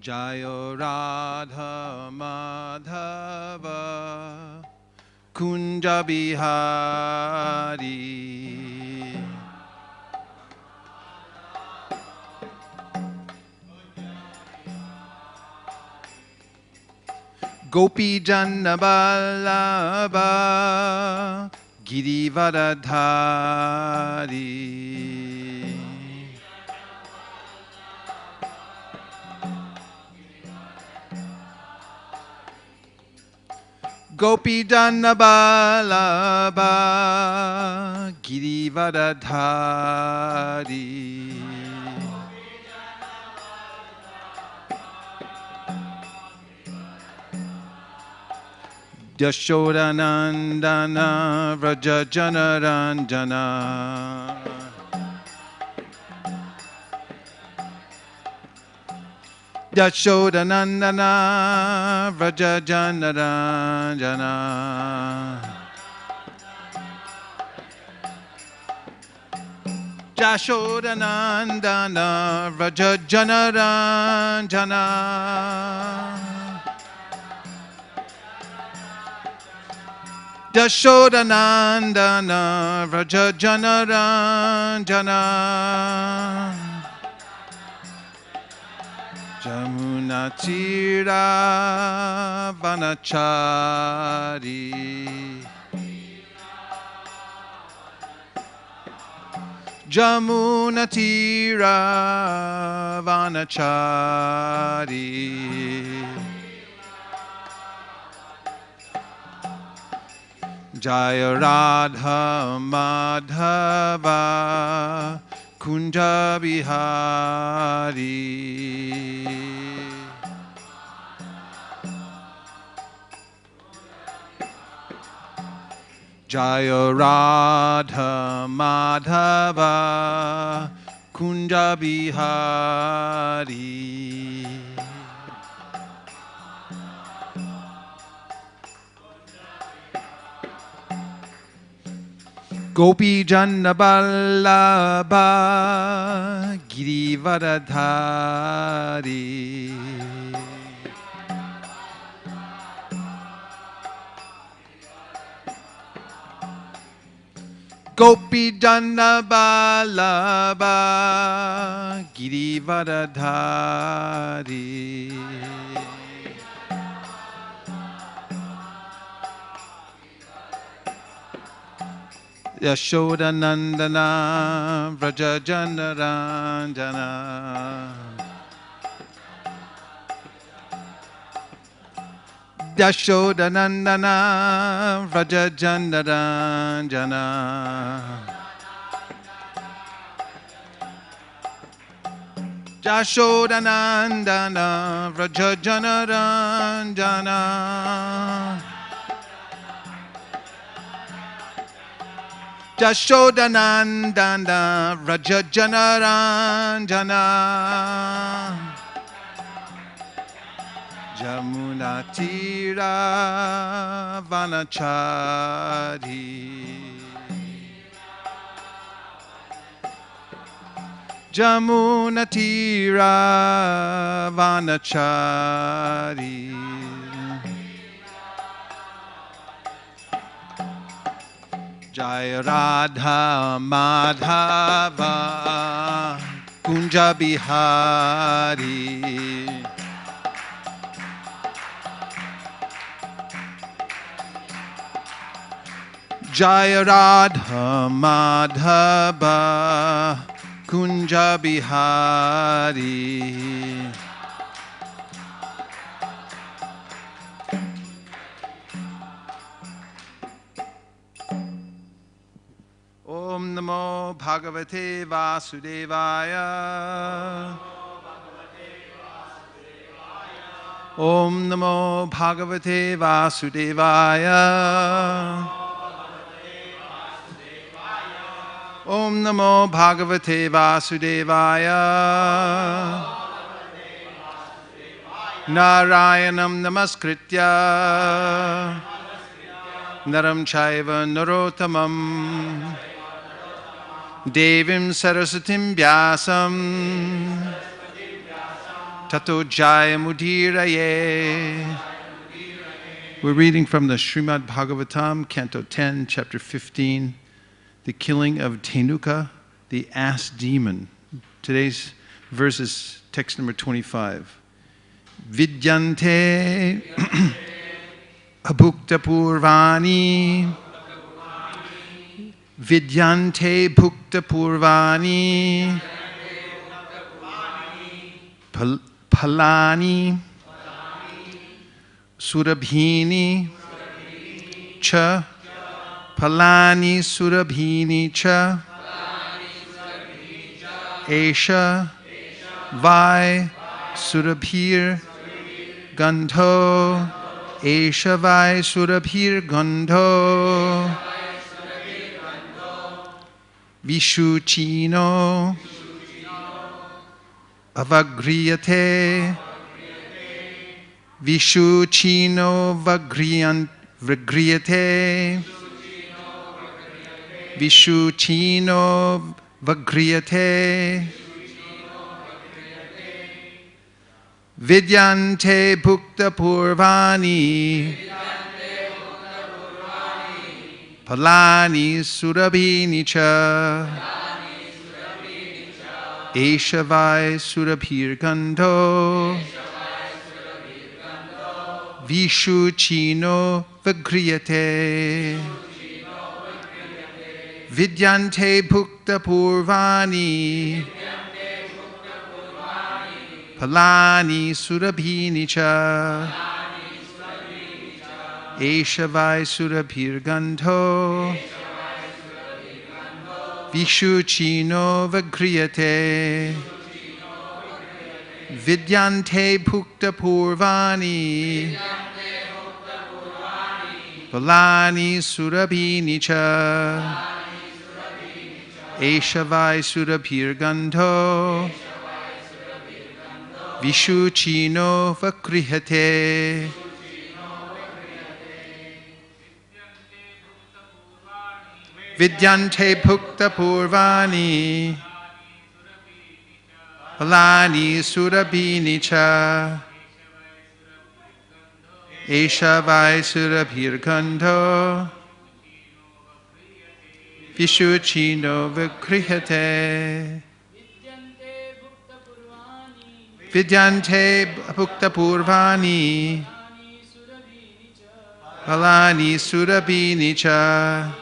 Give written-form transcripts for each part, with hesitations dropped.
Jayo Radha Madhava Kunja Bihari. Gopi Janna Vallabha Girivardhari. Gopi Janna Vallabha Girivardhari. Yashodanandana Vraja Janaranjana. Yashodanandana Vraja Janaranjana. Yashodanandana Vraja Janaranjana. Yashodanandana Vraja Janaranjana. Jamuna Tira Vanachari. Jamuna Tira Vanachari. Jaya Radha Madhava Kunja Bihari. Jaya Radha Madhava Kunja Bihari. Gopi Janna Vallabha Girivardhari. Gopi Janna Vallabha Girivardhari. Yashodanandana Vraja Janaranjana. Yashodanandana Vraja Janaranjana. Yashodanandana Vraja Janaranjana. Yashodanandana Vraja Janaranjana. Jamuna Tira Vanachari. Jamuna Tira Vanachari. Jaya Radha Madhava Kunja Bihari. Jaya Radha Madhava Kunja Bihari. Om Namo Bhagavate Vasudevaya. Om Namo Bhagavate Vasudevaya. Om Namo Bhagavate Vasudevaya. Narayanam Namaskritya Naram Chaiva Narottamam Devim Sarasatim Vyasam Tato Jaya Mudiraye. We're reading from the Srimad Bhagavatam, Canto 10, Chapter 15, the killing of Dhenuka, the ass demon. Today's verse is text number 25. Vidyante abhukta purvani. Vidyante bhukta purvani. Palani. Surabhini cha. Palani surabhini cha. Esha vai surabhir gandho. Esha vai surabhir gandho. Vishuchino avagriyate. Vishuchino vagriyate. Vishuchino vagriyate. Vidyante bhukta purvani. Palani surabhini cha. Esha vai surabhir gandho. Vishuchino vagriyate. Vidyante bhukta purvani. Palani surabhini cha. Esha vai surabhir gandho. Vishuchino vagriyate. Vidyante bhukta purvani. Palani surabhini cha. Esha vai surabhir gandho. Vishuchino vagriyate. Vidyante bhukta purvani. Palani surabhini cha. Esha vai surabhir gandho. Vishuchino vagriyate. Vidyante bhukta purvani. Palani surabhini cha.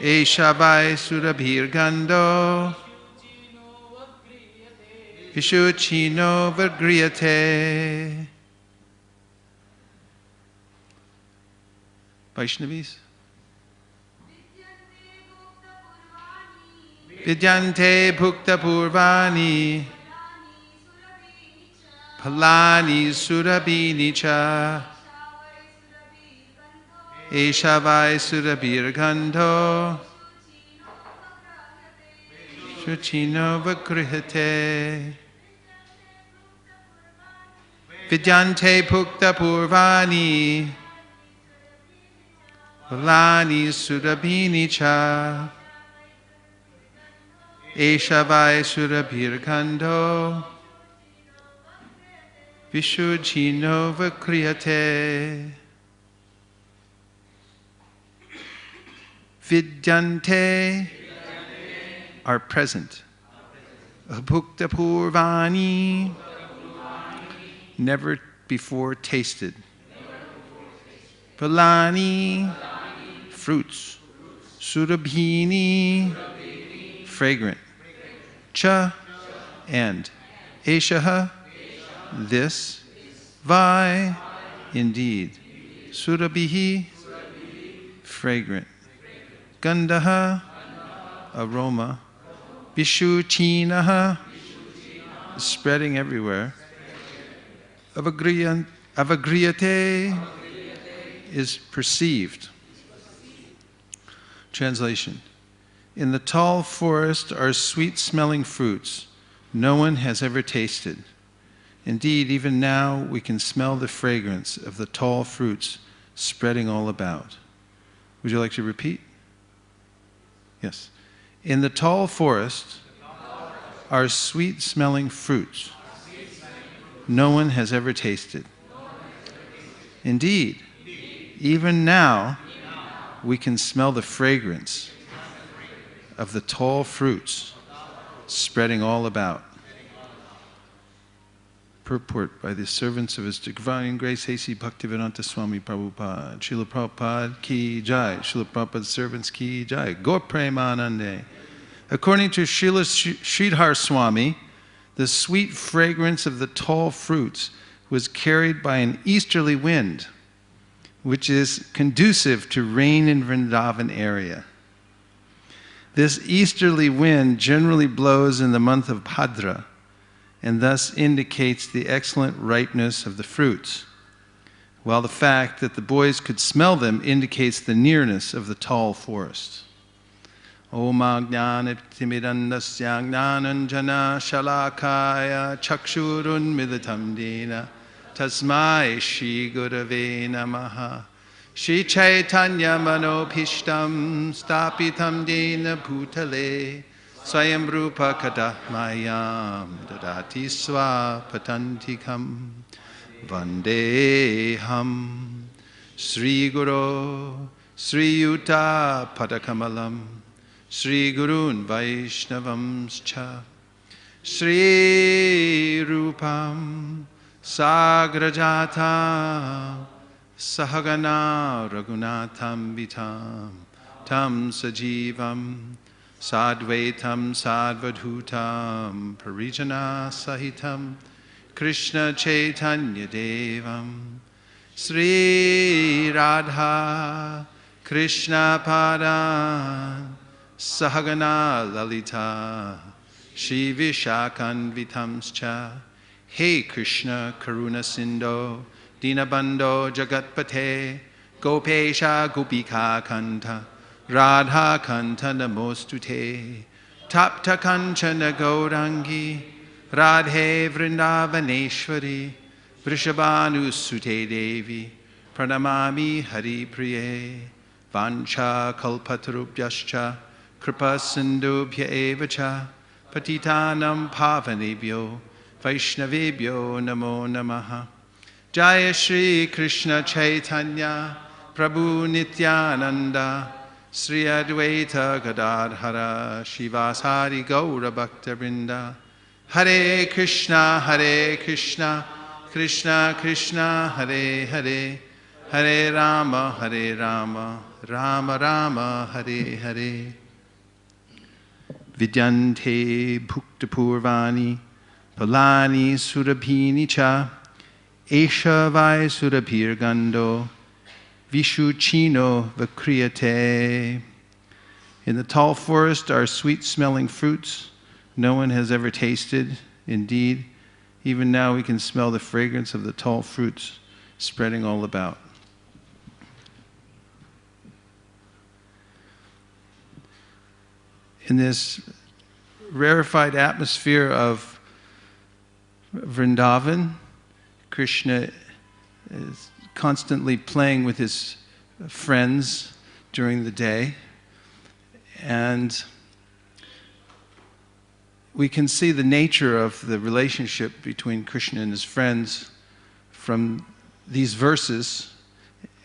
Esha vai surabhir gandho. Vishuchino vagriyate. Vaishnavis. Vidyante bhukta purvani. Palani surabhini cha. Esha vai surabhir gandho. Vishuchino vagriyate. Vidyante bhukta purvani. Palani surabhini cha. Esha vai surabhir gandho. Vishuchino vagriyate. Vidyante are present. Abhukta purvani, never before tasted. Palani, fruits. Surabhini, fragrant. Cha, and. Eshaha, this. Vai, indeed. Surabhihi, fragrant. Gandaha, aroma. Vishuchinaha, spreading everywhere. Avagriyate is perceived. Translation. In the tall forest are sweet-smelling fruits no one has ever tasted. Indeed, even now we can smell the fragrance of the tall fruits spreading all about. Would you like to repeat? Yes. In the tall forest are sweet-smelling fruits no one has ever tasted. Indeed, even now we can smell the fragrance of the tall fruits spreading all about. Purport by the servants of His Divine Grace A.C. Bhaktivedanta Swami Prabhupada. Srila Prabhupada ki jai. Srila Prabhupada's servants ki jai. Gaur Premanande. According to Srila Sridhar Swami, the sweet fragrance of the tall fruits was carried by an easterly wind, which is conducive to rain in Vrindavan area. This easterly wind generally blows in the month of Bhadra, and thus indicates the excellent ripeness of the fruits, while the fact that the boys could smell them indicates the nearness of the tall forest. Om Ajnaniptimidandasya Jnananjana Shalakaya Chakshurun Midatam Dena Tasmai Shri Gurave Namaha Shri Chaitanya Manopishtam Stapitam Dena Bhutale Swayam Rupa Kadahmayam Dadati Swapatantikam Vandeham Sri Guru Sri Yuta Padakamalam Sri Gurun Vaishnavamscha Sri Rupam Sagrajata Sahagana Raghunatham Vitam Tam Sajivam Sadvaitam Sadvadhutam Parijana Sahitam Krishna Chaitanya Devam Sri Radha Krishna Padan Sahagana Lalita Shri Vishakanvitamscha Hey Krishna Karuna Sindho Dinabandho Jagatpate Gopesha Gopika Kanta Radha Kanta Namostute Tapta Kanchana Gaurangi Radhe Vrindavaneshwari Vrishabhanu Sute Devi Pranamami Hari Priye Vancha Kalpatarubhyascha Kripa Sindhubhya Evacha Patitanam Pavanebhyo Vaishnavebhyo Namo Namaha Jaya Shri Krishna Chaitanya Prabhu Nityananda Sri Advaita Gadadhara Shivasari Gaura Bhakta Vrinda Hare Krishna Krishna Krishna Hare Hare Hare Rama Rama Rama Hare Hare Vidyante Bhukta Purvani Palani Surabhini Cha Esha Vai Surabhir Gando Vishuchino Vakriyate. In the tall forest are sweet-smelling fruits no one has ever tasted. Indeed, even now we can smell the fragrance of the tall fruits spreading all about. In this rarefied atmosphere of Vrindavan, Krishna is constantly playing with his friends during the day, and we can see the nature of the relationship between Krishna and his friends from these verses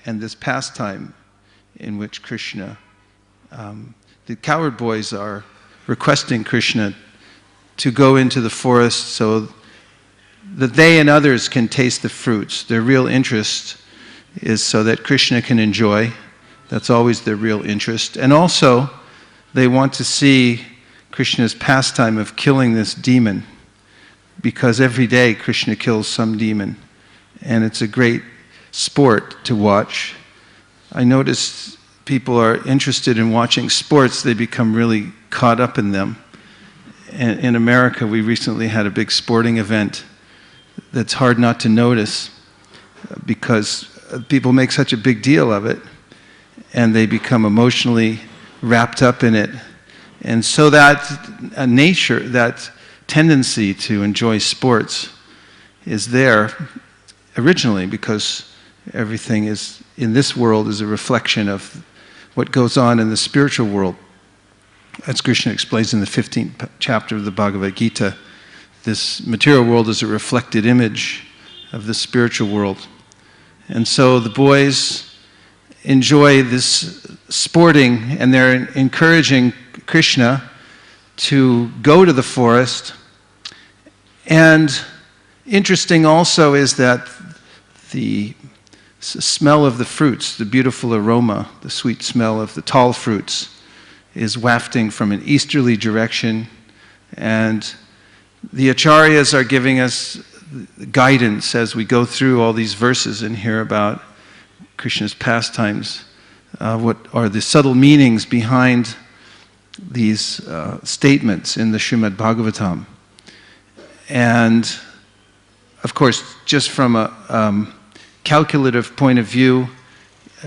and this pastime in which Krishna, the cowherd boys are requesting Krishna to go into the forest so that they and others can taste the fruits. Their real interest is so that Krishna can enjoy. That's always their real interest. And also, they want to see Krishna's pastime of killing this demon, because every day Krishna kills some demon, and it's a great sport to watch. I noticed people are interested in watching sports, they become really caught up in them. And in America, we recently had a big sporting event that's hard not to notice because people make such a big deal of it, and they become emotionally wrapped up in it. And so that nature, that tendency to enjoy sports is there originally because everything is in this world is a reflection of what goes on in the spiritual world. as Krishna explains in the 15th chapter of the Bhagavad Gita, this material world is a reflected image of the spiritual world. And so the boys enjoy this sporting, and they're encouraging Krishna to go to the forest. And interesting also is that the smell of the fruits, the beautiful aroma, the sweet smell of the tall fruits, is wafting from an easterly direction. And the acharyas are giving us guidance as we go through all these verses and hear about Krishna's pastimes, what are the subtle meanings behind these statements in the Srimad Bhagavatam. And of course, just from a calculative point of view,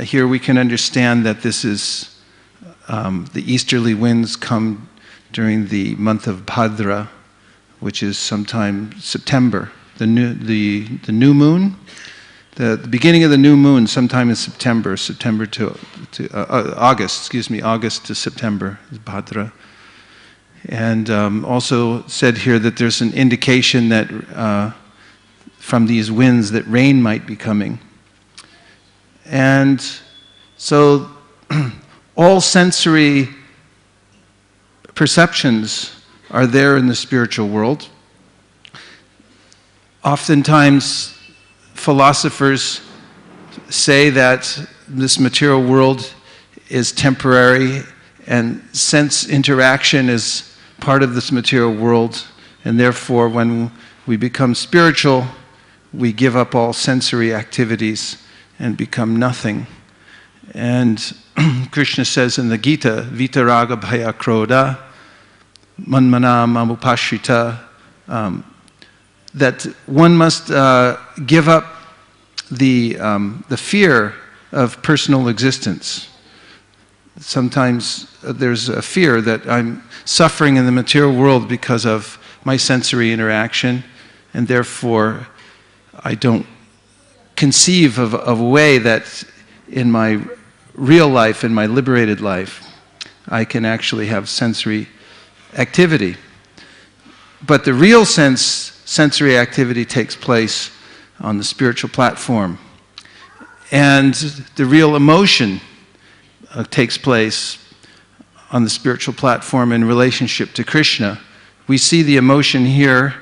here we can understand that this is the easterly winds come during the month of Bhadra, which is sometime September. The new moon, the beginning of the new moon, sometime in September to August. August to September is Bhadra. And also said here that there's an indication that from these winds that rain might be coming. And so all sensory perceptions are there in the spiritual world. Oftentimes, philosophers say that this material world is temporary, and sense interaction is part of this material world, and therefore when we become spiritual, we give up all sensory activities and become nothing. And Krishna says in the Gita, Vitaraga Bhaya Krodha, Manmana Mamupashrita, that one must give up the fear of personal existence. Sometimes there's a fear that I'm suffering in the material world because of my sensory interaction, and therefore I don't conceive of a way that in my real life, in my liberated life, I can actually have sensory activity. But the real sensory activity takes place on the spiritual platform. And the real emotion takes place on the spiritual platform in relationship to Krishna. We see the emotion here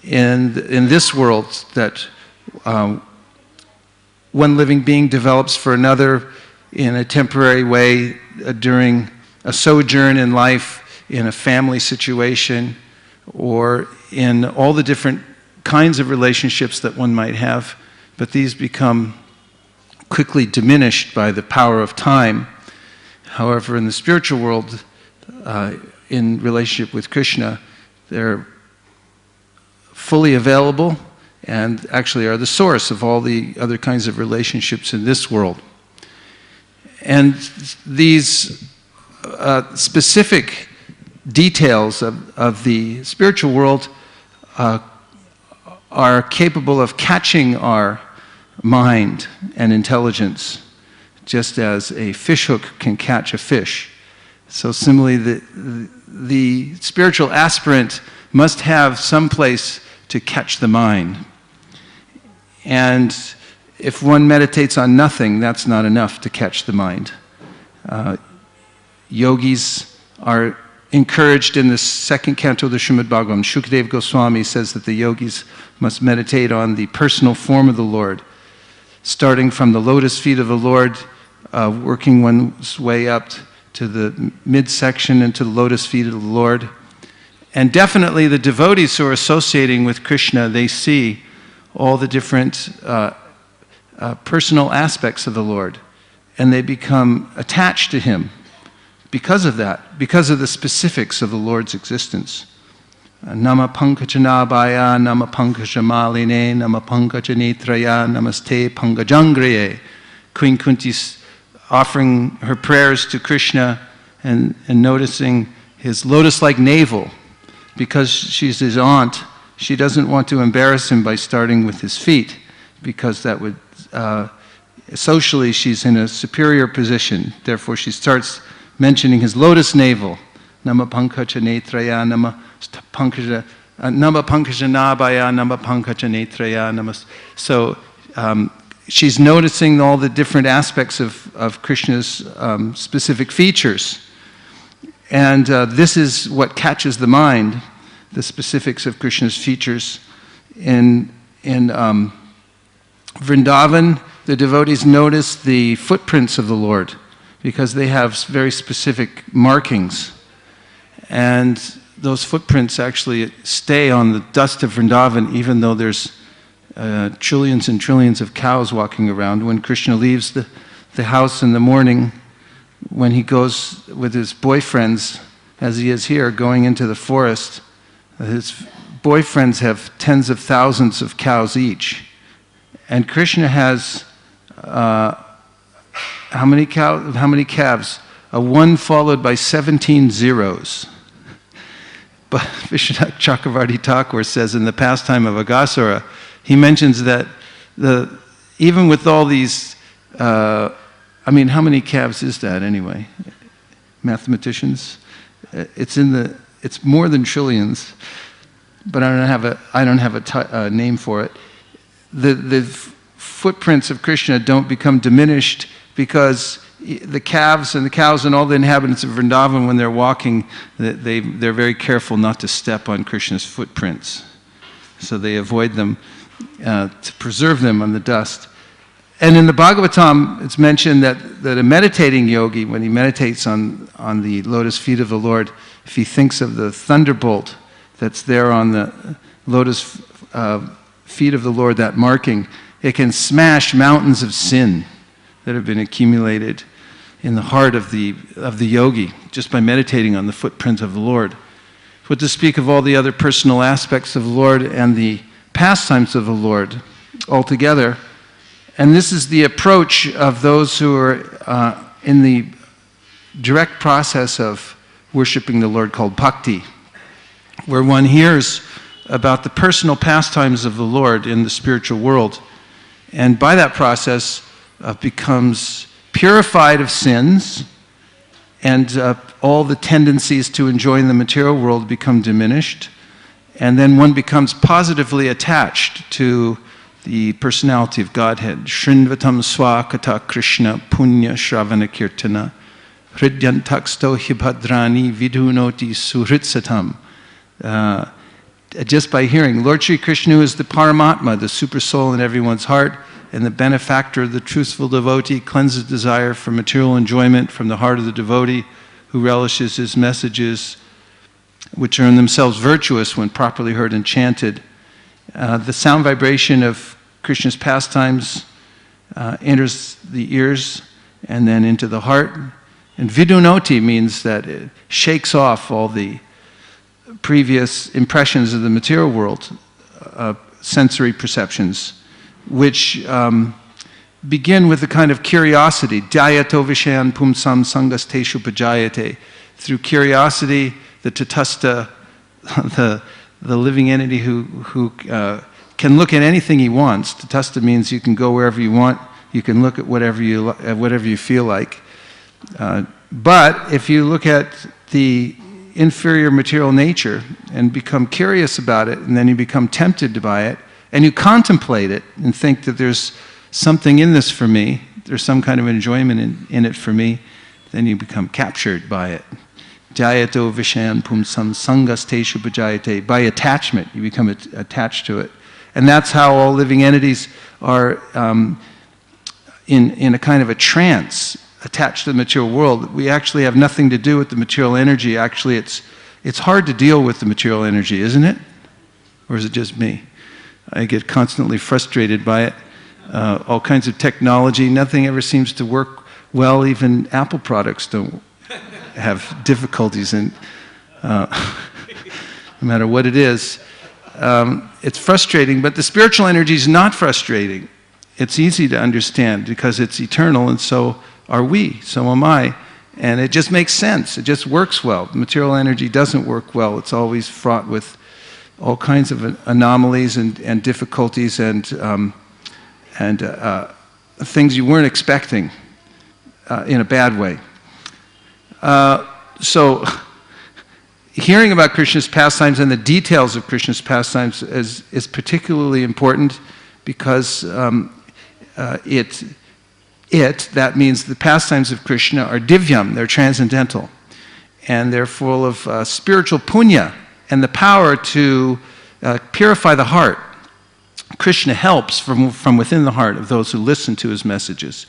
in this world that one living being develops for another in a temporary way during a sojourn in life, in a family situation, or in all the different kinds of relationships that one might have, but these become quickly diminished by the power of time. However, in the spiritual world, in relationship with Krishna, they're fully available and actually are the source of all the other kinds of relationships in this world. And these specific details of the spiritual world are capable of catching our mind and intelligence, just as a fishhook can catch a fish. So similarly, the spiritual aspirant must have some place to catch the mind. And if one meditates on nothing, that's not enough to catch the mind. Yogis are encouraged in the second canto of the Srimad Bhagavatam. Shukadeva Goswami says that the yogis must meditate on the personal form of the Lord, starting from the lotus feet of the Lord, working one's way up to the midsection and to the lotus feet of the Lord. And definitely the devotees who are associating with Krishna, they see all the different personal aspects of the Lord, and they become attached to Him because of that, because of the specifics of the Lord's existence. Nama Pankajanaabhaya, Nama Pankajamaline, Nama Pankajanitraya, Namaste Pankajangriye. Queen Kunti's offering her prayers to Krishna and noticing his lotus-like navel. Because she's his aunt, she doesn't want to embarrass him by starting with his feet, because that would, socially she's in a superior position. Therefore she starts mentioning his lotus navel, Nama Pankaja Netraya, Nama Pankaja Nabhaya, Nama Pankaja Netraya, Nama. So she's noticing all the different aspects of Krishna's specific features. And this is what catches the mind, the specifics of Krishna's features. In Vrindavan, the devotees notice the footprints of the Lord because they have very specific markings. And those footprints actually stay on the dust of Vrindavan, even though there's trillions and trillions of cows walking around. When Krishna leaves the house in the morning, when he goes with his boyfriends, as he is here, going into the forest, his boyfriends have tens of thousands of cows each. And Krishna has how many calves? A 1 followed by 17 zeros. But Vishwanath Chakravarti Thakur says in the pastime of Aghasura, he mentions that even with all these, how many calves is that anyway? Mathematicians? It's more than trillions, but I don't have a name for it. The footprints of Krishna don't become diminished because the calves and the cows and all the inhabitants of Vrindavan, when they're walking, they're very careful not to step on Krishna's footprints. So they avoid them to preserve them on the dust. And in the Bhagavatam, it's mentioned that a meditating yogi, when he meditates on the lotus feet of the Lord, if he thinks of the thunderbolt that's there on the lotus feet of the Lord, that marking, it can smash mountains of sin that have been accumulated in the heart of the yogi just by meditating on the footprint of the Lord. What to speak of all the other personal aspects of the Lord and the pastimes of the Lord altogether. And this is the approach of those who are in the direct process of worshiping the Lord, called bhakti, where one hears about the personal pastimes of the Lord in the spiritual world, and by that process becomes purified of sins, and all the tendencies to enjoy in the material world become diminished, and then one becomes positively attached to the personality of Godhead. Shrinvatam swakata Krishna punya shravana kirtana hridyantaksto hibhadrani vidhunoti suhritsatam. Just by hearing, Lord Sri Krishna, who is the Paramatma, the super soul in everyone's heart, and the benefactor of the truthful devotee, cleanses desire for material enjoyment from the heart of the devotee who relishes his messages, which are in themselves virtuous when properly heard and chanted. The sound vibration of Krishna's pastimes enters the ears and then into the heart. And vidunoti means that it shakes off all the previous impressions of the material world, sensory perceptions, which begin with a kind of curiosity. Dhyato vishayan pumsam sangasteshu pajayate. Through curiosity, the tatastha, the living entity who can look at anything he wants. Tatastha means you can go wherever you want, you can look at whatever you feel like. But if you look at the inferior material nature and become curious about it, and then you become tempted by it, and you contemplate it and think that there's something in this for me, there's some kind of enjoyment in it for me, then you become captured by it. Jayato vishayan pumsam sangasteshu bhajayate. By attachment, you become attached to it. And that's how all living entities are in a kind of a trance, attached to the material world. We actually have nothing to do with the material energy. Actually, it's hard to deal with the material energy, isn't it? Or is it just me? I get constantly frustrated by it. All kinds of technology, nothing ever seems to work well. Even Apple products don't have difficulties in, no matter what it is. It's frustrating, but the spiritual energy is not frustrating. It's easy to understand because it's eternal, and so are we, so am I. And it just makes sense. It just works well. The material energy doesn't work well. It's always fraught with all kinds of anomalies and difficulties and things you weren't expecting in a bad way. So hearing about Krishna's pastimes and the details of Krishna's pastimes is particularly important because that means the pastimes of Krishna are divyam, they're transcendental, and they're full of spiritual punya and the power to purify the heart. Krishna helps from within the heart of those who listen to his messages.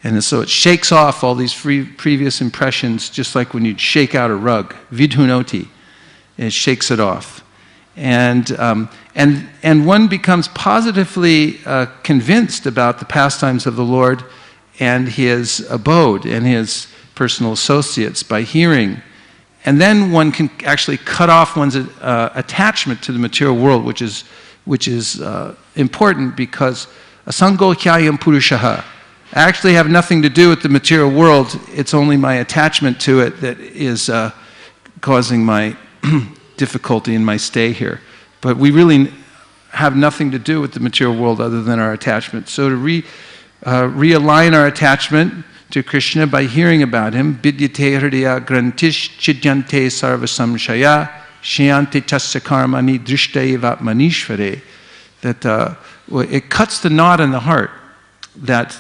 And so it shakes off all these previous impressions, just like when you'd shake out a rug. Vidhunoti. It shakes it off. And one becomes positively convinced about the pastimes of the Lord and his abode and his personal associates by hearing. And then one can actually cut off one's attachment to the material world, which is important because asango hyayam purushaha. I actually have nothing to do with the material world. It's only my attachment to it that is causing my difficulty in my stay here. But we really have nothing to do with the material world other than our attachment. So to realign our attachment to Krishna by hearing about him, vidyate hridaya grantish chidyante sarva samshaya shyante tasya karmani drishtaivat manishvare, that it cuts the knot in the heart. That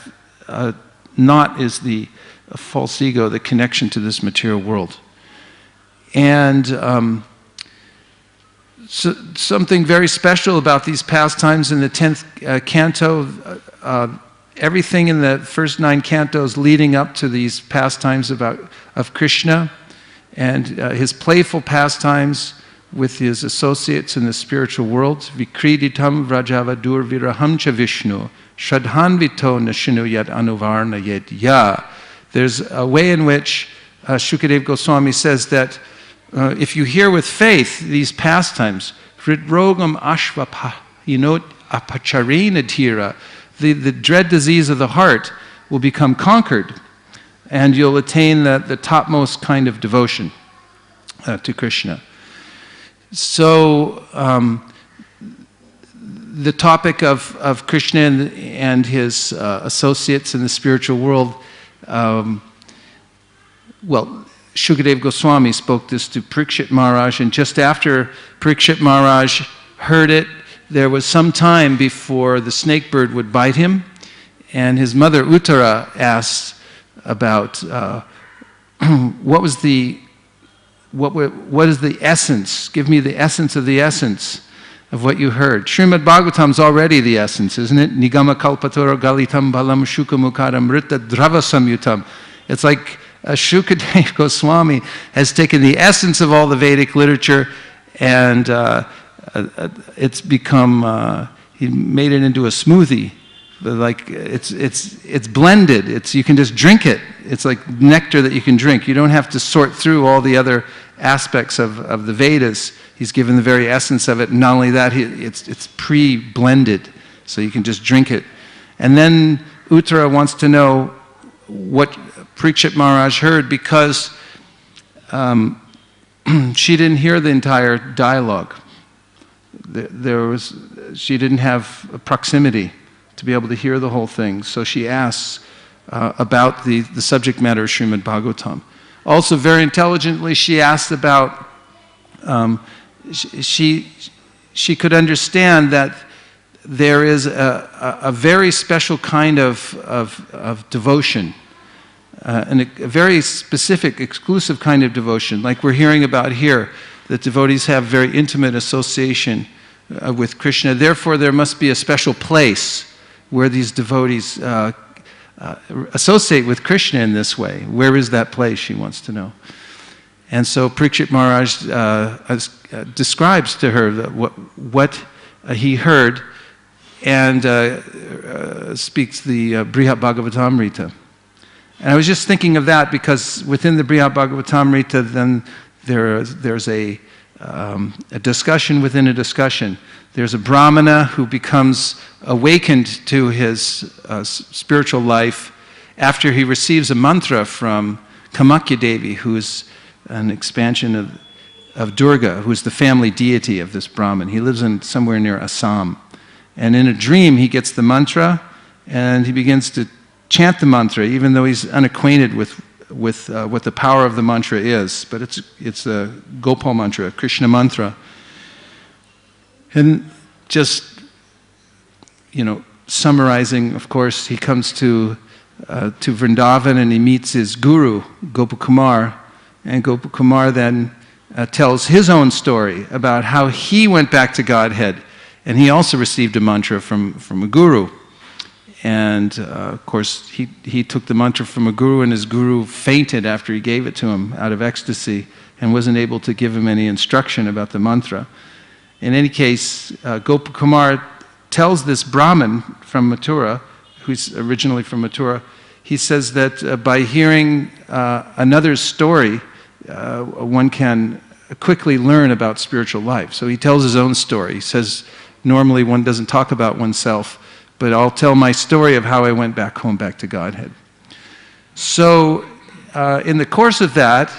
knot is the false ego, the connection to this material world. And so something very special about these pastimes in the 10th canto, everything in the first 9 cantos leading up to these pastimes of Krishna and his playful pastimes with his associates in the spiritual world. Vikriditam vrajavadur viraham cha Vishnu shradhanvito nashinu yad anuvarna yed ya. There's a way in which Shukadeva Goswami says that if you hear with faith these pastimes, hridrogam ashvapahinot apacharena tira, the dread disease of the heart will become conquered, and you'll attain the topmost kind of devotion to Krishna. So the topic of Krishna and his associates in the spiritual world, Shukadeva Goswami spoke this to Parikshit Maharaj, and just after Parikshit Maharaj heard it, there was some time before the snake bird would bite him, and his mother Uttara asked about what is the essence? Give me the essence of what you heard. Srimad Bhagavatam is already the essence, isn't it? Nigama kalpatora galitam balam shukamukaram rita drava samyutam. It's like Shukadeva Goswami has taken the essence of all the Vedic literature and it's become, he made it into a smoothie. Like it's blended. You can just drink it. It's like nectar that you can drink. You don't have to sort through all the other aspects of the Vedas. He's given the very essence of it. And not only that, it's pre-blended, so you can just drink it. And then Uttara wants to know what Parikshit Maharaj heard, because she didn't hear the entire dialogue. She didn't have a proximity to be able to hear the whole thing. So she asks about the subject matter of Srimad Bhagavatam. Also, very intelligently, she asked about, she could understand that there is a very special kind of devotion, and a very specific, exclusive kind of devotion, like we're hearing about here, that devotees have very intimate association with Krishna. Therefore, there must be a special place where these devotees associate with Krishna in this way. Where is that place, she wants to know. And so Parikshit Maharaj describes to her what he heard, and speaks the Brihat Bhagavatamrita. And I was just thinking of that because within the Brihat Bhagavatamrita, then there's a discussion within a discussion. There's a Brahmana who becomes awakened to his spiritual life after he receives a mantra from Kamakya Devi, who is an expansion of Durga, who is the family deity of this Brahmin. He lives somewhere near Assam. And in a dream, he gets the mantra, and he begins to chant the mantra, even though he's unacquainted with what the power of the mantra is. But it's a Gopal mantra, a Krishna mantra. And just, summarizing, of course, he comes to Vrindavan and he meets his guru, Gopakumar, and Gopakumar then tells his own story about how he went back to Godhead, and he also received a mantra from a guru. And of course, he took the mantra from a guru, and his guru fainted after he gave it to him out of ecstasy and wasn't able to give him any instruction about the mantra. In any case, Gopakumar tells this Brahmin from Mathura, who's originally from Mathura, he says that by hearing another's story, one can quickly learn about spiritual life. So he tells his own story. He says, normally one doesn't talk about oneself, but I'll tell my story of how I went back home, back to Godhead. So in the course of that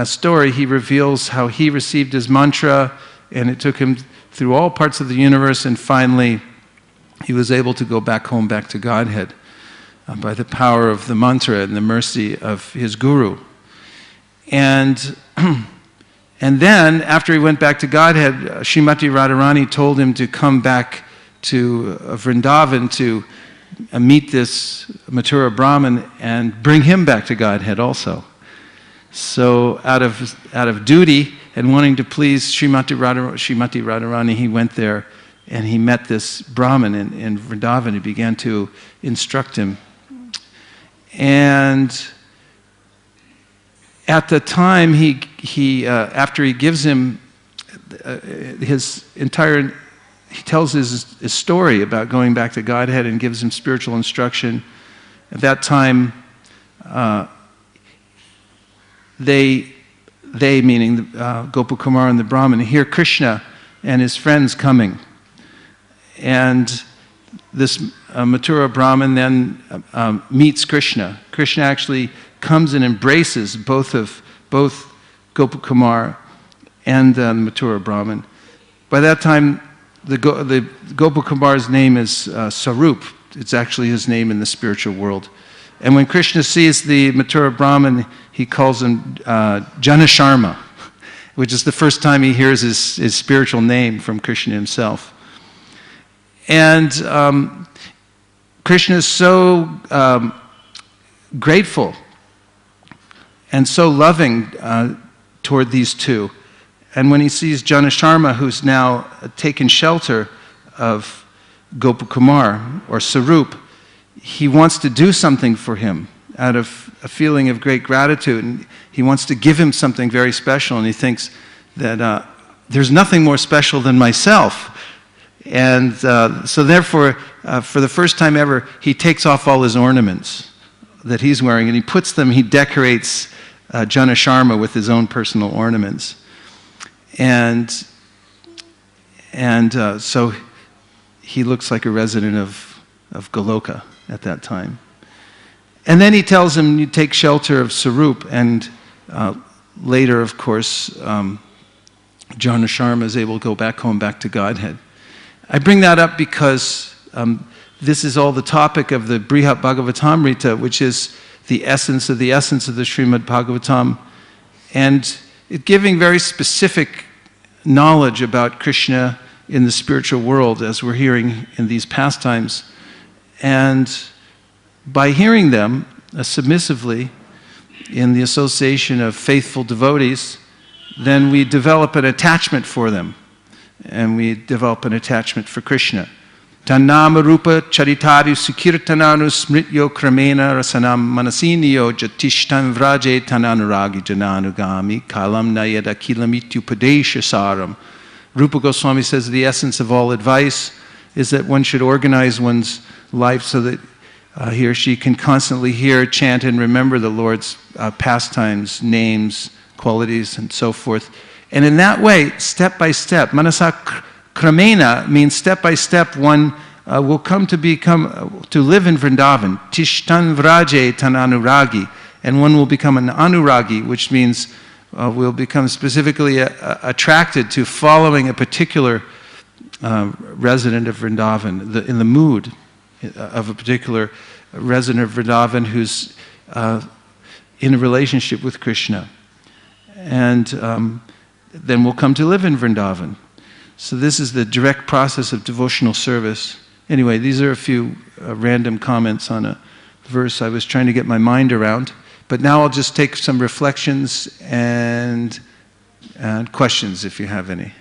story, he reveals how he received his mantra, and it took him through all parts of the universe, and finally he was able to go back home, back to Godhead by the power of the mantra and the mercy of his guru. And then, after he went back to Godhead, Srimati Radharani told him to come back to Vrindavan to meet this Mathura Brahmin and bring him back to Godhead also. So out of duty and wanting to please Srimati Radharani, he went there and he met this Brahmin in Vrindavan. He began to instruct him. And at the time, after he gives him he tells his story about going back to Godhead and gives him spiritual instruction. At that time, they meaning Gopakumar and the Brahmin, hear Krishna and his friends coming. And this Mathura Brahmin then meets Krishna. Krishna actually comes and embraces both Gopakumar and the Mathura Brahmin. By that time, the Gopakumar's name is Sarup. It's actually his name in the spiritual world. And when Krishna sees the Mathura Brahmin, he calls him Janasharma, which is the first time he hears his spiritual name from Krishna himself. And Krishna is so grateful and so loving toward these two. And when he sees Janasharma, who's now taken shelter of Gopakumar, or Sarup, he wants to do something for him out of a feeling of great gratitude. And he wants to give him something very special. And he thinks that there's nothing more special than myself. And so therefore, for the first time ever, he takes off all his ornaments that he's wearing, and he decorates Janasharma with his own personal ornaments. And so he looks like a resident of Goloka at that time. And then he tells him, you take shelter of Sarup, and later, of course, Janasharma is able to go back home, back to Godhead. I bring that up because this is all the topic of the Brihat Bhagavatamrita, which is the essence of the Srimad Bhagavatam, and it giving very specific knowledge about Krishna in the spiritual world, as we're hearing in these pastimes. And by hearing them submissively in the association of faithful devotees, then we develop an attachment for them, and we develop an attachment for Krishna. Tannama rupa charitari sukirtananu smrityo kramena rasanam manasiniyo jatishtan vraje tananuragi jananugami kalam nayada kilamityupadesha saram. Rupa Goswami says the essence of all advice is that one should organize one's life so that he or she can constantly hear, chant, and remember the Lord's pastimes, names, qualities, and so forth. And in that way, step by step, manasa kramena means step by step one will come to live in Vrindavan. Tishtan vraje tananuragi. And one will become an anuragi, which means will become specifically attracted to following a particular resident of Vrindavan, in the mood of a particular resident of Vrindavan who's in a relationship with Krishna. And then we'll come to live in Vrindavan. So this is the direct process of devotional service. Anyway, these are a few random comments on a verse I was trying to get my mind around. But now I'll just take some reflections and questions if you have any.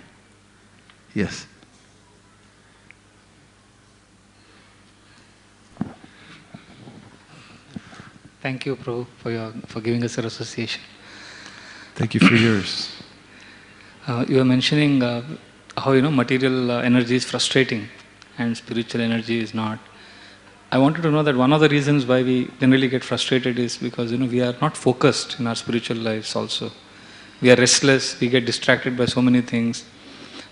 Yes. Thank you, Prabhu, for giving us your association. Thank you for yours. You were mentioning how material energy is frustrating and spiritual energy is not. I wanted to know that one of the reasons why we generally get frustrated is because we are not focused in our spiritual lives also. We are restless, we get distracted by so many things.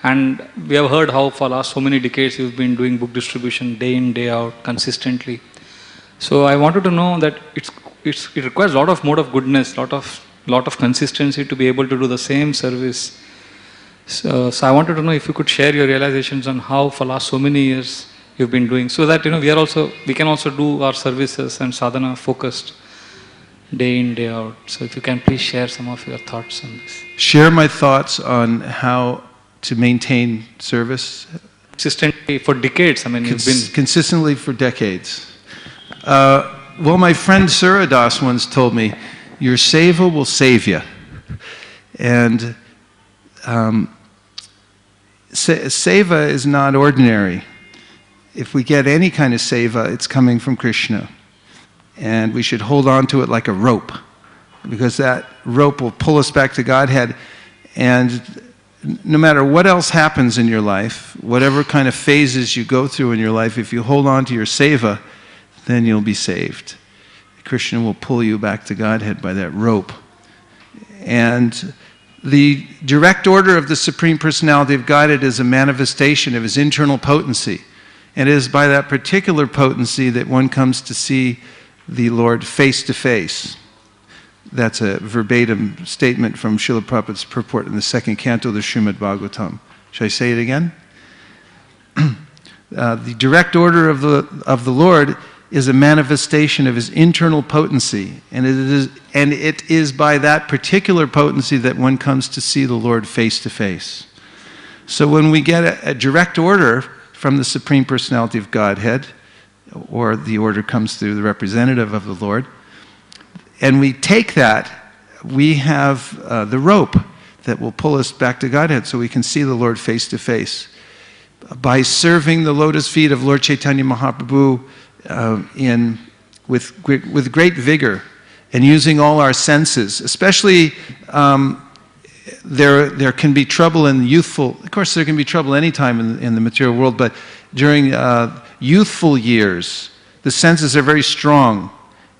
And we have heard how for last so many decades you've been doing book distribution day in, day out, consistently. So I wanted to know that it requires a lot of mode of goodness, lot of consistency to be able to do the same service. So I wanted to know if you could share your realizations on how for last so many years you've been doing, so that we can also do our services and sadhana focused day in, day out. So if you can please share some of your thoughts on this. Share my thoughts on how to maintain service consistently for decades. I mean, you've been consistently for decades. Well, my friend Suradas once told me, your seva will save you. And seva is not ordinary. If we get any kind of seva, it's coming from Krishna. And we should hold on to it like a rope, because that rope will pull us back to Godhead. And no matter what else happens in your life, whatever kind of phases you go through in your life, if you hold on to your seva, then you'll be saved. Krishna will pull you back to Godhead by that rope. And the direct order of the Supreme Personality of Godhead is a manifestation of His internal potency. And it is by that particular potency that one comes to see the Lord face to face. That's a verbatim statement from Srila Prabhupada's purport in the second canto of the Srimad Bhagavatam. Should I say it again? The direct order of the Lord is a manifestation of His internal potency, and it is by that particular potency that one comes to see the Lord face to face. So when we get a direct order from the Supreme Personality of Godhead, or the order comes through the representative of the Lord, and we take that, we have the rope that will pull us back to Godhead so we can see the Lord face to face. By serving the lotus feet of Lord Chaitanya Mahaprabhu with great vigor and using all our senses, especially there can be trouble in youthful, of course there can be trouble anytime in the material world, but during youthful years, the senses are very strong,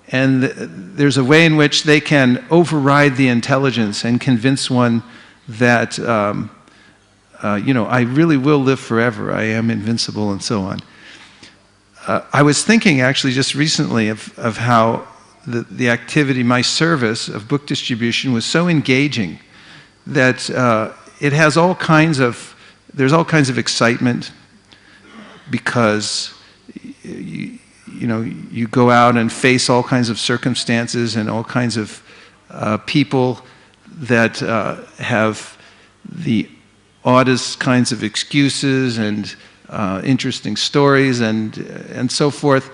and there's a way in which they can override the intelligence and convince one that, I really will live forever, I am invincible, and so on. I was thinking actually just recently of how the activity, my service of book distribution was so engaging that it has there's all kinds of excitement, because you go out and face all kinds of circumstances and all kinds of people that have the oddest kinds of excuses and interesting stories and so forth,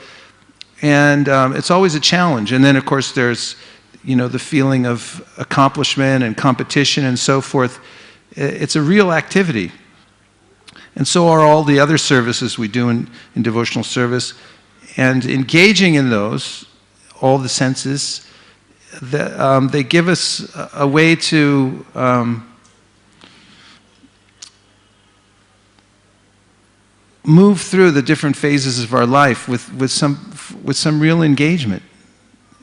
and it's always a challenge. And then of course there's the feeling of accomplishment and competition and so forth. It's a real activity, and so are all the other services we do in devotional service. And engaging in those, all the senses, they give us a way to move through the different phases of our life with some real engagement.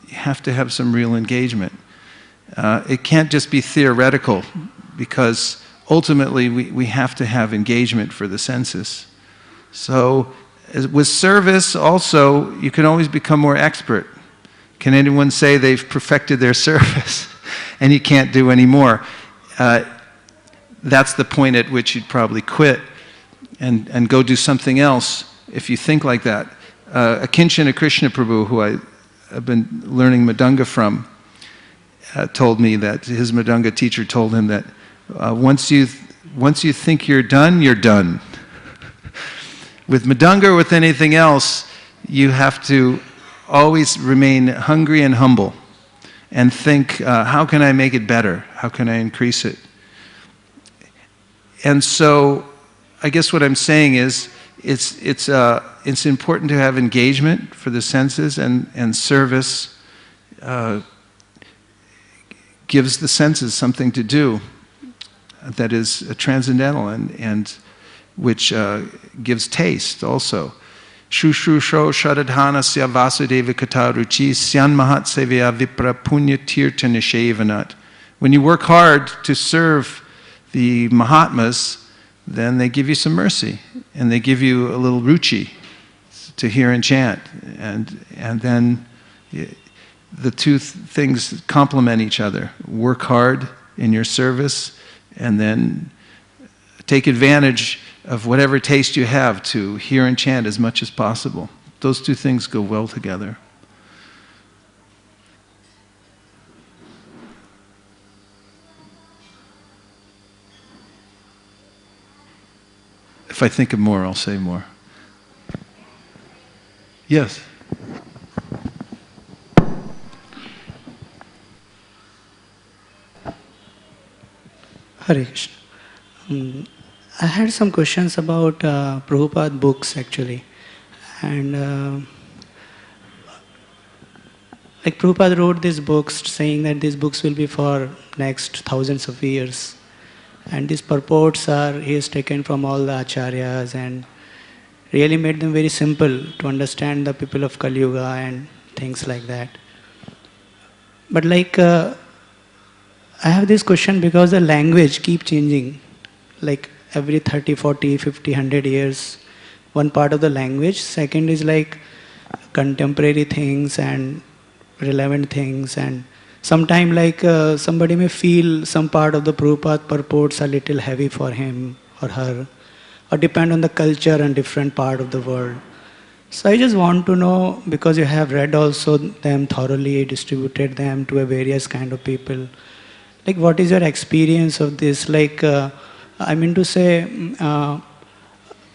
You have to have some real engagement. It can't just be theoretical, because ultimately we have to have engagement for the senses. So with service also, you can always become more expert. Can anyone say they've perfected their service and you can't do any more? That's the point at which you'd probably quit and go do something else if you think like that. Akinchana Krishna Prabhu, who I've been learning Madanga from, told me that his Mridanga teacher told him that once you think you're done, you're done. With Mridanga or with anything else, you have to always remain hungry and humble and think, how can I make it better? How can I increase it? And so I guess what I'm saying is it's important to have engagement for the senses, and service gives the senses something to do that is transcendental and which gives taste also. Shushusho Sharadhanasya Vasudeva Kata Ruchi Syan Mahat Sevya Vipra Punya Tirtha Nishevanat. When you work hard to serve the Mahatmas, then they give you some mercy, and they give you a little ruchi to hear and chant, and then the two things complement each other. Work hard in your service, and then take advantage of whatever taste you have to hear and chant as much as possible. Those two things go well together. If I think of more, I'll say more. Yes? Hare Krishna. I had some questions about Prabhupada books actually. And like Prabhupada wrote these books saying that these books will be for next thousands of years. And these purports he has taken from all the acharyas and really made them very simple to understand the people of Kali Yuga and things like that. But like, I have this question because the language keeps changing. Like every 30, 40, 50, 100 years, one part of the language. Second is like contemporary things and relevant things, and sometimes like somebody may feel some part of the Prabhupada purports a little heavy for him or her, or depend on the culture and different part of the world. So I just want to know, because you have read also them thoroughly, distributed them to a various kind of people, like what is your experience of this? Like I mean to say,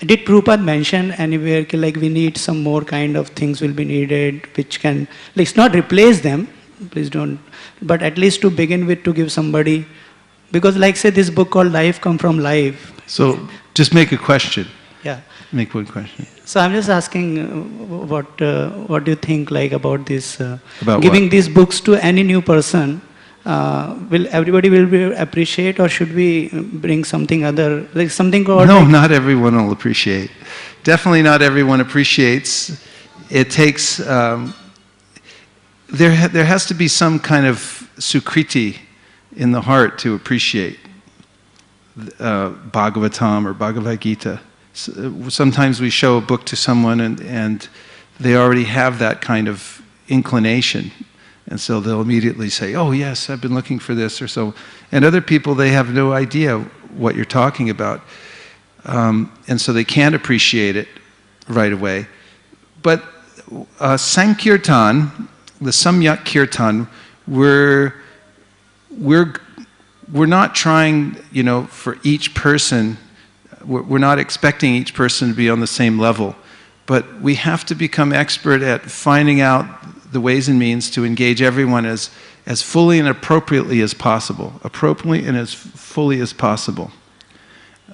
did Prabhupada mention anywhere like we need some more kind of things will be needed which can, like it's not replace them, please don't, but at least to begin with, to give somebody, because like say this book called Life Come From Life. So just make a question. Yeah. Make one question. So I'm just asking what do you think like about this, about giving what? these books to any new person, will everybody will be appreciate, or should we bring something other, like something called... No, like, not everyone will appreciate. Definitely not everyone appreciates. It takes... There has to be some kind of sukriti in the heart to appreciate Bhagavatam or Bhagavad Gita. Sometimes we show a book to someone and they already have that kind of inclination. And so they'll immediately say, oh yes, I've been looking for this or so. And other people, they have no idea what you're talking about. And so they can't appreciate it right away. But Sankirtan, the Samyak Kirtan, we're not trying, for each person, we're not expecting each person to be on the same level, but we have to become expert at finding out the ways and means to engage everyone as fully and appropriately as possible, appropriately and as fully as possible.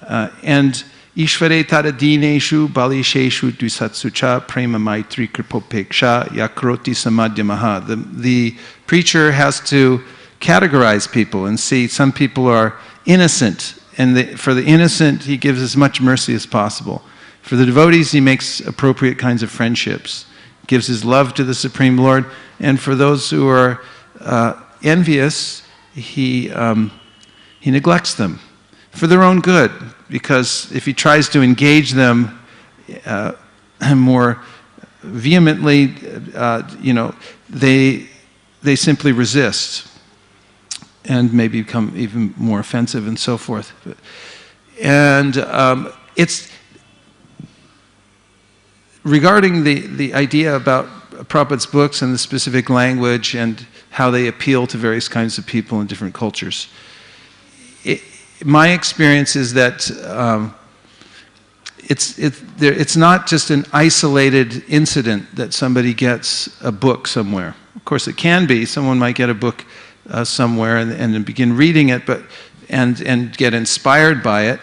And Ishvare tada dineshu balisheshu dusatsucha prema maitri kripopeksha yakroti samadhyamaha. The preacher has to categorize people and see some people are innocent, and for the innocent he gives as much mercy as possible. For the devotees he makes appropriate kinds of friendships, gives his love to the Supreme Lord, and for those who are envious, he neglects them for their own good, because if he tries to engage them more vehemently, they simply resist and may become even more offensive and so forth. And it's regarding the idea about Prabhupada's books and the specific language and how they appeal to various kinds of people in different cultures. My experience is that it's not just an isolated incident that somebody gets a book somewhere. Of course, it can be. Someone might get a book somewhere and begin reading it, and get inspired by it,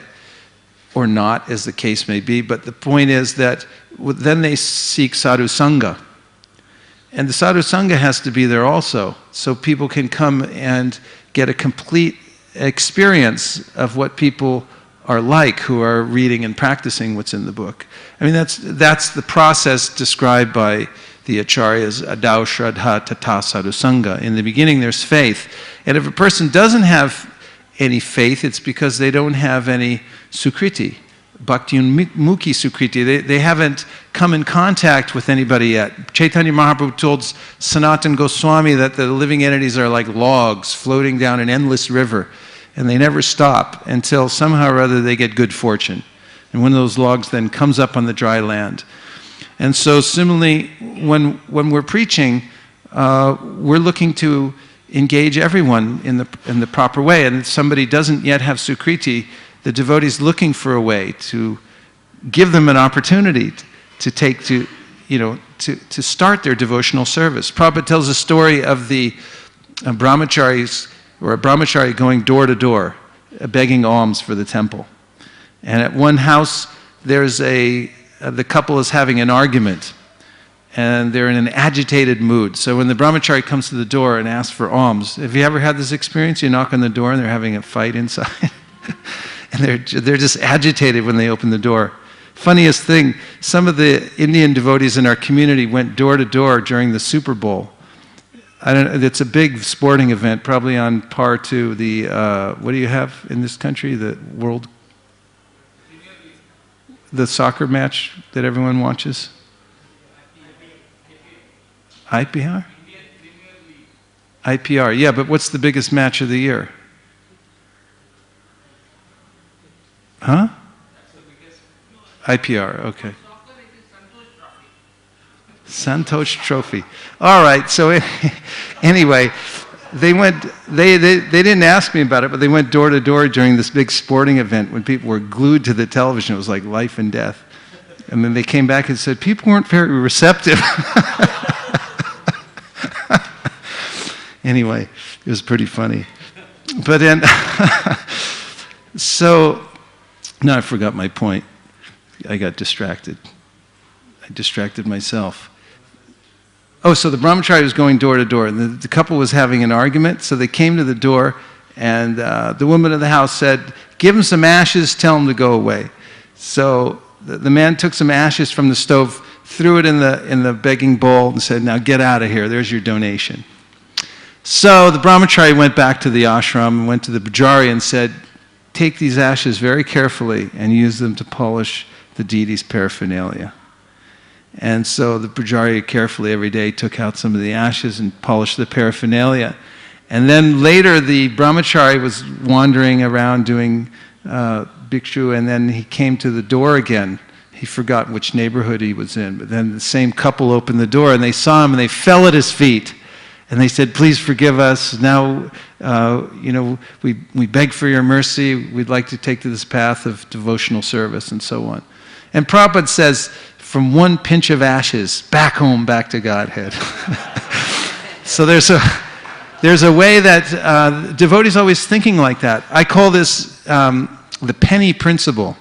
or not, as the case may be. But the point is that then they seek sadhu sangha. And the sadhu sangha has to be there also, so people can come and get a complete experience of what people are like who are reading and practicing what's in the book. I mean, that's the process described by the acharyas, adau shraddha tata sadhu sangha. In the beginning there's faith. And if a person doesn't have any faith, it's because they don't have any sukriti, bhakti-mukhi sukriti. They haven't come in contact with anybody yet. Chaitanya Mahaprabhu told Sanatana Goswami that the living entities are like logs floating down an endless river, and they never stop until somehow or other they get good fortune. And one of those logs then comes up on the dry land. And so similarly, when we're preaching, we're looking to engage everyone in the proper way. And if somebody doesn't yet have sukriti, the devotee is looking for a way to give them an opportunity to start their devotional service. Prabhupada tells a story of the brahmacharis, or a brahmachari going door to door, begging alms for the temple. And at one house, there's the couple is having an argument, and they're in an agitated mood. So when the brahmachari comes to the door and asks for alms, have you ever had this experience? You knock on the door and they're having a fight inside. And they're just agitated when they open the door. Funniest thing, some of the Indian devotees in our community went door to door during the Super Bowl. I don't know, it's a big sporting event, probably on par to the, what do you have in this country? The soccer match that everyone watches? IPR? IPR, yeah, but what's the biggest match of the year? Huh? IPR, okay. Santosh Trophy. All right, so anyway, they didn't ask me about it, but they went door to door during this big sporting event when people were glued to the television. It was like life and death. And then they came back and said, people weren't very receptive. Anyway, it was pretty funny. But then, so, now I forgot my point. I got distracted. I distracted myself. Oh, so the brahmachari was going door to door, and the couple was having an argument, so they came to the door, and the woman of the house said, give him some ashes, tell him to go away. So the man took some ashes from the stove, threw it in the begging bowl, and said, now get out of here, there's your donation. So the brahmachari went back to the ashram and went to the pujari and said, take these ashes very carefully and use them to polish the deity's paraphernalia. And so the pujari carefully every day took out some of the ashes and polished the paraphernalia. And then later the brahmachari was wandering around doing bhikshu, and then he came to the door again. He forgot which neighborhood he was in, but then the same couple opened the door and they saw him and they fell at his feet. And they said, please forgive us. Now, we beg for your mercy. We'd like to take to this path of devotional service and so on. And Prabhupada says, from one pinch of ashes, back home, back to Godhead. So there's a way that devotees are always thinking like that. I call this the penny principle.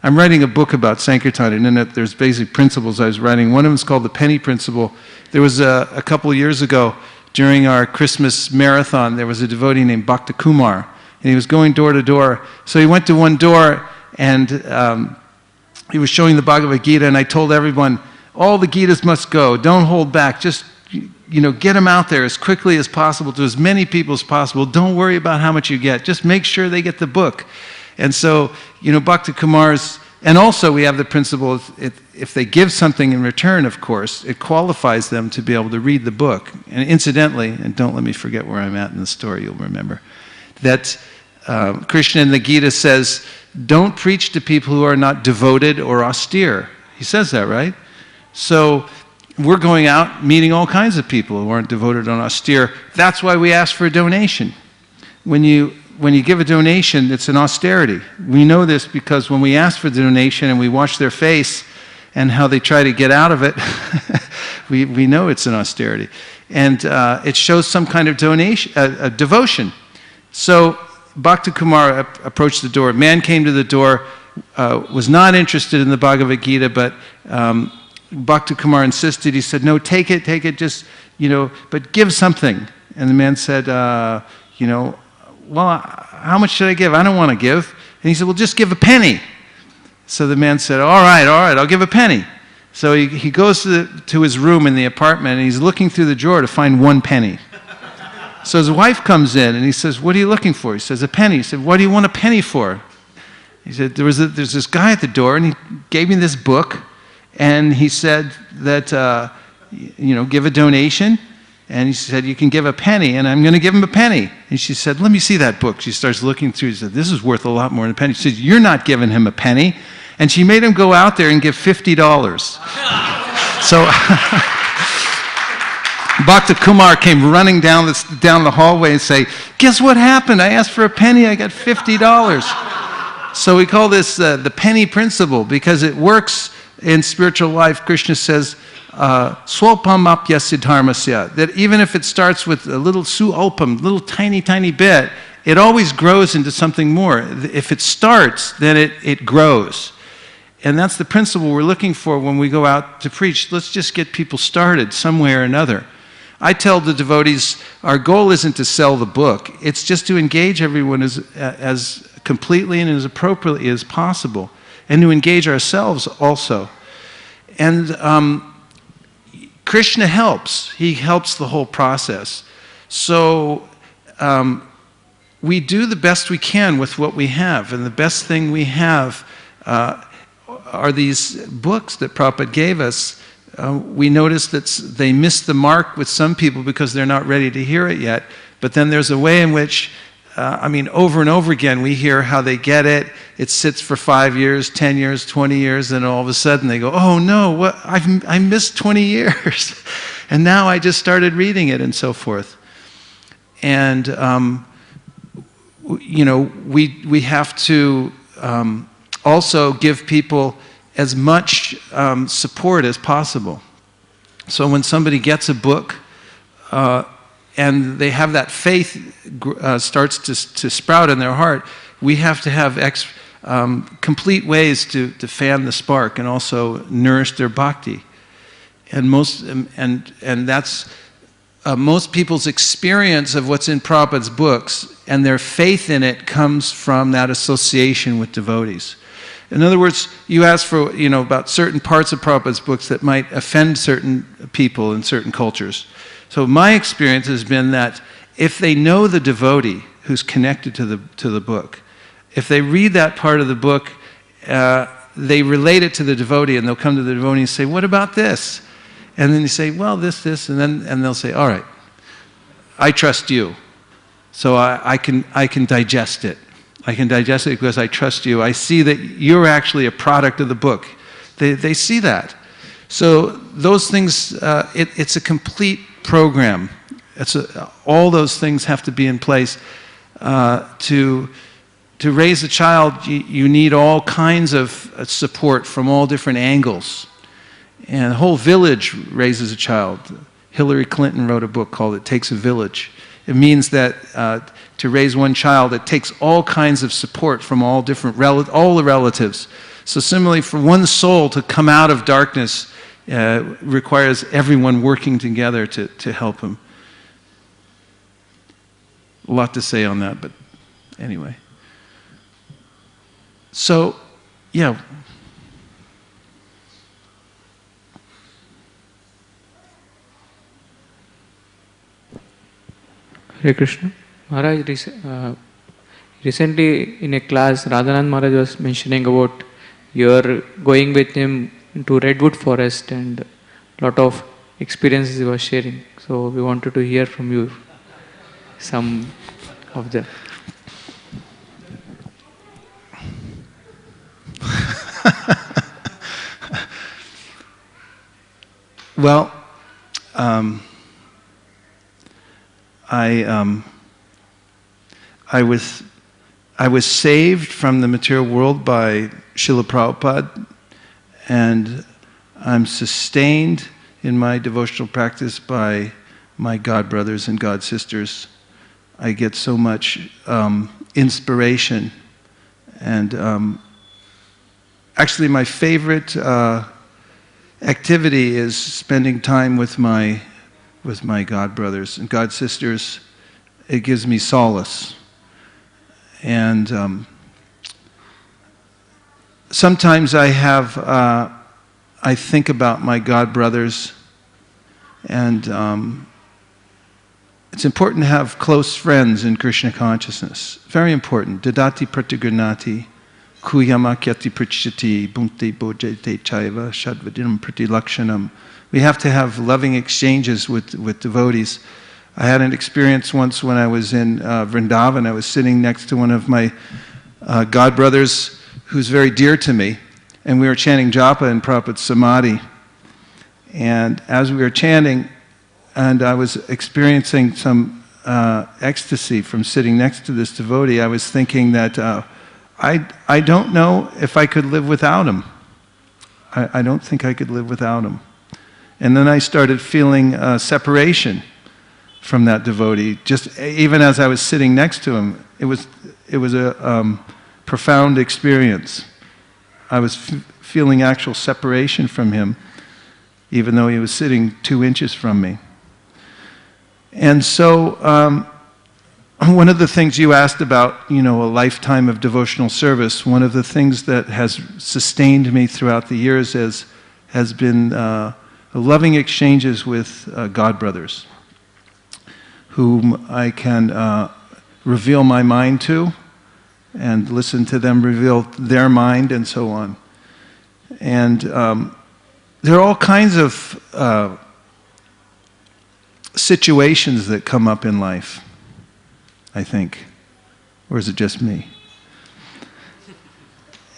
I'm writing a book about Sankirtan, and in it there's basic principles I was writing. One of them is called the penny principle. There was a couple of years ago, during our Christmas marathon, there was a devotee named Bhakta Kumar, and he was going door to door. So he went to one door, and he was showing the Bhagavad Gita, and I told everyone, all the Gitas must go. Don't hold back. Just, get them out there as quickly as possible to as many people as possible. Don't worry about how much you get. Just make sure they get the book. And so, Bhakta Kumar's, and also we have the principle, if they give something in return, of course, it qualifies them to be able to read the book. And incidentally, and don't let me forget where I'm at in the story, you'll remember, that Krishna in the Gita says, don't preach to people who are not devoted or austere. He says that, right? So we're going out meeting all kinds of people who aren't devoted and austere. That's why we ask for a donation. When you give a donation, it's an austerity. We know this because when we ask for the donation and we watch their face and how they try to get out of it, we know it's an austerity. And it shows some kind of donation, devotion. So Bhakti Kumar approached the door. Man came to the door, was not interested in the Bhagavad Gita, but Bhakti Kumar insisted. He said, no, take it, just, but give something. And the man said, well, how much should I give? I don't want to give. And he said, well, just give a penny. So the man said, all right, I'll give a penny. So he goes to his room in the apartment, and he's looking through the drawer to find 1 penny. So his wife comes in, and he says, what are you looking for? He says, a penny. He said, what do you want a penny for? He said, there's this guy at the door, and he gave me this book, and he said that, give a donation. And he said, you can give a penny, and I'm going to give him a penny. And she said, let me see that book. She starts looking through. She said, this is worth a lot more than a penny. She said, you're not giving him a penny. And she made him go out there and give $50. So Bhakti Kumar came running down the hallway and say, guess what happened? I asked for a penny, I got $50. So we call this the penny principle, because it works in spiritual life. Krishna says, swalpam apyasya dharmasya, that even if it starts with a little sualpam, little tiny bit, it always grows into something more. If it starts, then it grows. And that's the principle we're looking for when we go out to preach. Let's just get people started some way or another. I tell the devotees, our goal isn't to sell the book. It's just to engage everyone as completely and as appropriately as possible, and to engage ourselves also. And Krishna helps. He helps the whole process. So we do the best we can with what we have, and the best thing we have are these books that Prabhupada gave us. We notice that they miss the mark with some people because they're not ready to hear it yet, but then there's a way in which, over and over again, we hear how they get it. It sits for 5 years, 10 years, 20 years, and all of a sudden they go, oh no, what? I missed 20 years. And now I just started reading it, and so forth. And, we have to also give people as much support as possible. So when somebody gets a book and they have that faith starts to sprout in their heart, we have to have complete ways to fan the spark and also nourish their bhakti. And that's most people's experience of what's in Prabhupada's books, and their faith in it comes from that association with devotees. In other words, you ask for, about certain parts of Prabhupada's books that might offend certain people in certain cultures. So my experience has been that if they know the devotee who's connected to the book, if they read that part of the book, they relate it to the devotee, and they'll come to the devotee and say, what about this? And then you say, well, this, and they'll say, all right, I trust you, so I can digest it. I can digest it because I trust you. I see that you're actually a product of the book. They see that. So those things, it's a complete program. All those things have to be in place. To raise a child, you need all kinds of support from all different angles. And a whole village raises a child. Hillary Clinton wrote a book called It Takes a Village. It means that to raise one child, it takes all kinds of support from all the relatives. So similarly, for one soul to come out of darkness requires everyone working together to help him. A lot to say on that, but anyway. So, yeah. Hare Krishna. Maharaj, recently in a class, Radhanath Maharaj was mentioning about your going with him to Redwood Forest and a lot of experiences he was sharing. So we wanted to hear from you some of them. Well, I was saved from the material world by Srila Prabhupada, and I'm sustained in my devotional practice by my God brothers and God sisters. I get so much inspiration, and actually my favorite activity is spending time with my God brothers and God sisters. It gives me solace. And sometimes I think about my God brothers, and it's important to have close friends in Krishna consciousness. Very important. Dadati pratigranati, kuyamakyati prachati, bhunte bojete chaiva, shadvadinam pratilakshanam. We have to have loving exchanges with devotees. I had an experience once when I was in Vrindavan. I was sitting next to one of my God brothers who's very dear to me, and we were chanting japa in Prabhupada's samadhi. And as we were chanting, and I was experiencing some ecstasy from sitting next to this devotee, I was thinking that I don't know if I could live without him. I don't think I could live without him. And then I started feeling separation from that devotee. Just even as I was sitting next to him, it was a profound experience. I was feeling actual separation from him, even though he was sitting 2 inches from me. And so, one of the things you asked about, a lifetime of devotional service, one of the things that has sustained me throughout the years has been loving exchanges with God brothers, whom I can reveal my mind to, and listen to them reveal their mind, and so on. And there are all kinds of situations that come up in life, I think. Or is it just me?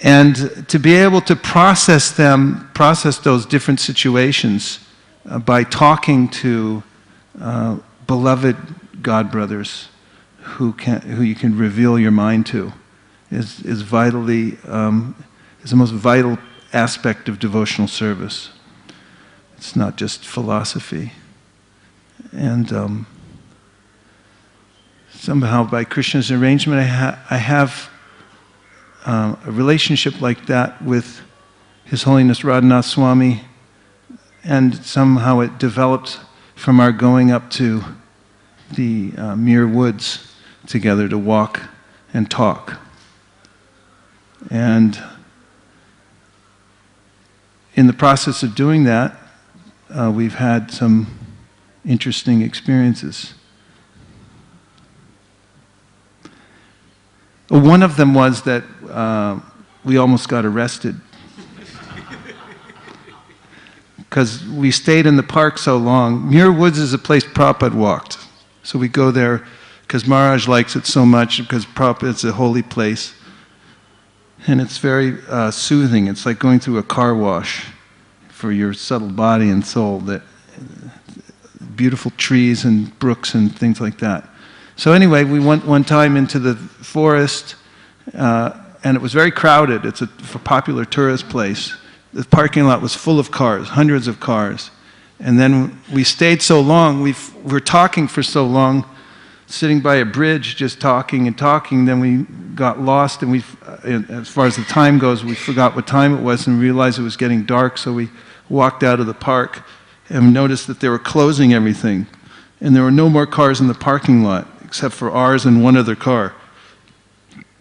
And to be able to process those different situations by talking to beloved God brothers who you can reveal your mind to is vitally is the most vital aspect of devotional service. It's not just philosophy. And somehow by Krishna's arrangement, I have a relationship like that with His Holiness Radhanath Swami, and somehow it developed from our going up to the Mere Woods together to walk and talk. And in the process of doing that, we've had some interesting experiences. One of them was that we almost got arrested because we stayed in the park so long. Muir Woods is a place Prabhupada walked. So we go there because Maharaj likes it so much, because Prabhupada's a holy place. And it's very soothing. It's like going through a car wash for your subtle body and soul. That beautiful trees and brooks and things like that. So anyway, we went one time into the forest, and it was very crowded. It's a popular tourist place. The parking lot was full of cars, hundreds of cars. And then we stayed so long, we were talking for so long, sitting by a bridge just talking and talking, then we got lost, and as far as the time goes, we forgot what time it was and realized it was getting dark, so we walked out of the park and noticed that they were closing everything. And there were no more cars in the parking lot, except for ours and one other car.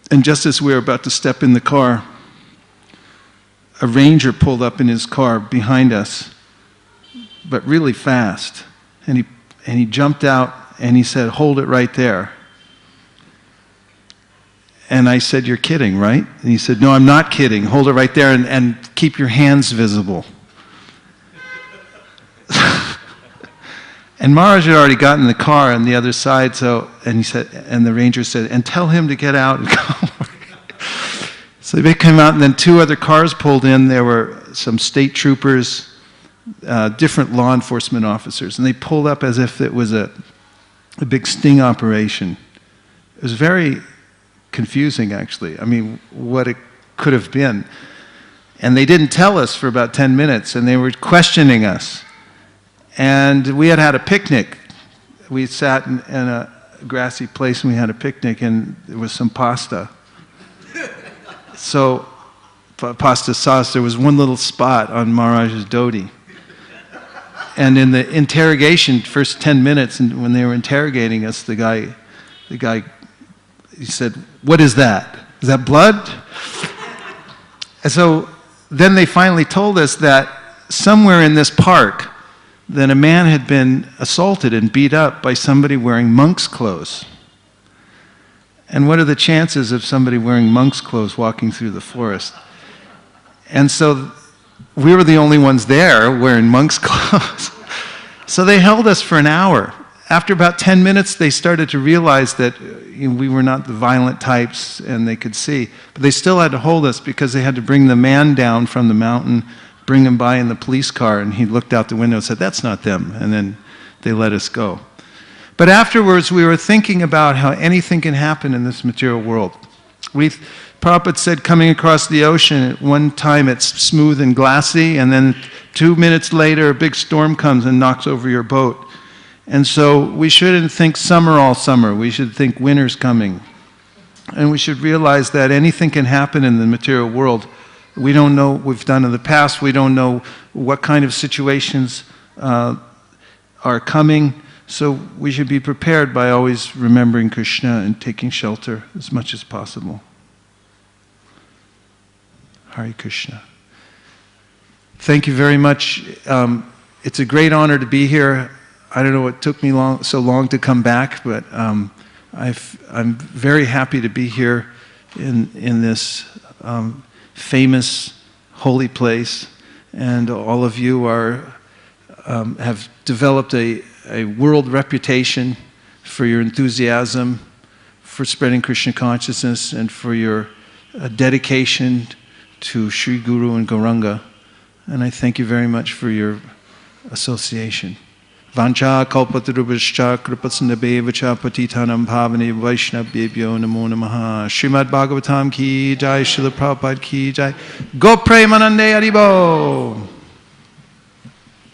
And just as we were about to step in the car, a ranger pulled up in his car behind us, but really fast. And he jumped out and he said, "Hold it right there." And I said, "You're kidding, right?" And he said, "No, I'm not kidding. Hold it right there and keep your hands visible." And Maharaj had already gotten in the car on the other side, and the ranger said, "And tell him to get out and come." So they came out, and then 2 other cars pulled in. There were some state troopers different law enforcement officers, and they pulled up as if it was a big sting operation. It was very confusing, actually. I mean, what it could have been. And they didn't tell us for about 10 minutes, and they were questioning us. And we had had a picnic. We sat in a grassy place, and we had a picnic, and there was some pasta. So, pasta sauce, there was one little spot on Maharaj's dhoti. And in the interrogation, first 10 minutes, and when they were interrogating us, the guy, he said, "What is that? Is that blood?" And so then they finally told us that somewhere in this park, that a man had been assaulted and beat up by somebody wearing monk's clothes. And what are the chances of somebody wearing monk's clothes walking through the forest? And so we were the only ones there wearing monk's clothes. So they held us for an hour. After about 10 minutes, they started to realize that we were not the violent types, and they could see. But they still had to hold us because they had to bring the man down from the mountain, bring him by in the police car, and he looked out the window and said, "That's not them," and then they let us go. But afterwards, we were thinking about how anything can happen in this material world. Prabhupada said coming across the ocean, at one time it's smooth and glassy, and then 2 minutes later a big storm comes and knocks over your boat. And so we shouldn't think summer all summer, we should think winter's coming. And we should realize that anything can happen in the material world. We don't know what we've done in the past, we don't know what kind of situations are coming, so we should be prepared by always remembering Krishna and taking shelter as much as possible. Hare Krishna. Thank you very much. It's a great honor to be here. I don't know what took me so long to come back, but I'm very happy to be here in this famous holy place, and all of you have developed a world reputation for your enthusiasm, for spreading Krishna consciousness, and for your dedication to Sri Guru and Gauranga. And I thank you very much for your association. Vancha kalpatarubhascha kripasnabhevacha patitanam bhavane vaishnavebhyo namo namaha. Srimad Bhagavatam ki jai, Srila Prabhupada ki jai. Go Premanande Haribo!